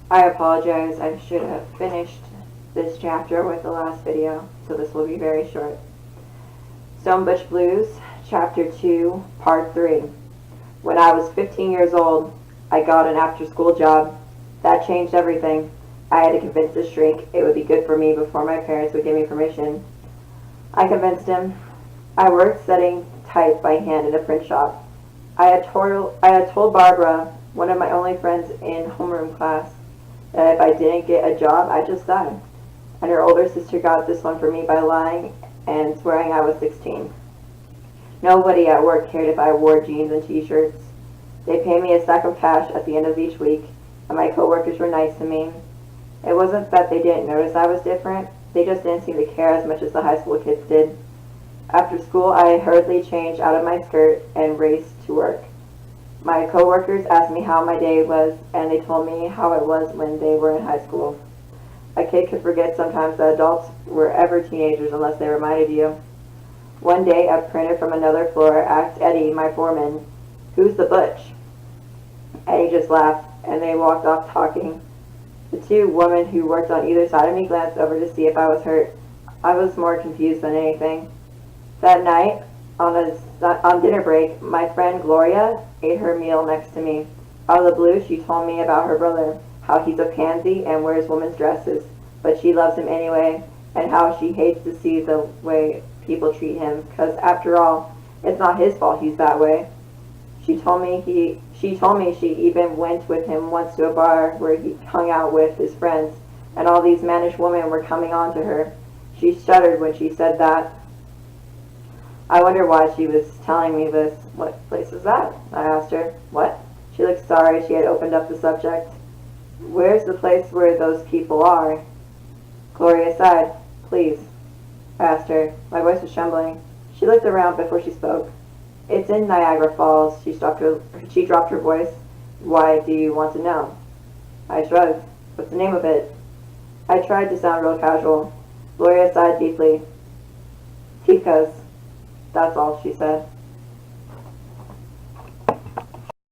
I apologize, I should have finished this chapter with the last video, so this will be very short. Stone Butch Blues, Chapter 2, Part 3. When I was 15 years old, I got an after-school job. That changed everything. I had to convince the shrink it would be good for me before my parents would give me permission. I convinced him. I worked setting type by hand in a print shop. I had told Barbara, one of my only friends in homeroom class, that if I didn't get a job, I'd just die. And her older sister got this one for me by lying and swearing I was 16. Nobody at work cared if I wore jeans and t-shirts. They paid me a stack of cash at the end of each week, and my coworkers were nice to me. It wasn't that they didn't notice I was different, they just didn't seem to care as much as the high school kids did. After school, I hurriedly changed out of my skirt and raced to work. My coworkers asked me how my day was, and they told me how it was when they were in high school. A kid could forget sometimes that adults were ever teenagers unless they reminded you. One day, a printer from another floor asked Eddie, my foreman, "Who's the butch?" Eddie just laughed, and they walked off talking. The two women who worked on either side of me glanced over to see if I was hurt. I was more confused than anything. That night, on dinner break, my friend Gloria ate her meal next to me. Out of the blue, she told me about her brother, how he's a pansy and wears women's dresses, but she loves him anyway, and how she hates to see the way people treat him, because after all, it's not his fault he's that way. She told me she even went with him once to a bar where he hung out with his friends, and all these mannish women were coming on to her. She shuddered when she said that. I wonder why she was telling me this. "What place is that?" I asked her. "What?" She looked sorry she had opened up the subject. "Where's the place where those people are?" Gloria sighed. "Please," I asked her. My voice was trembling. She looked around before she spoke. "It's in Niagara Falls." She dropped her voice. "Why do you want to know?" I shrugged. "What's the name of it?" I tried to sound real casual. Gloria sighed deeply. "Tika's. That's all," she said.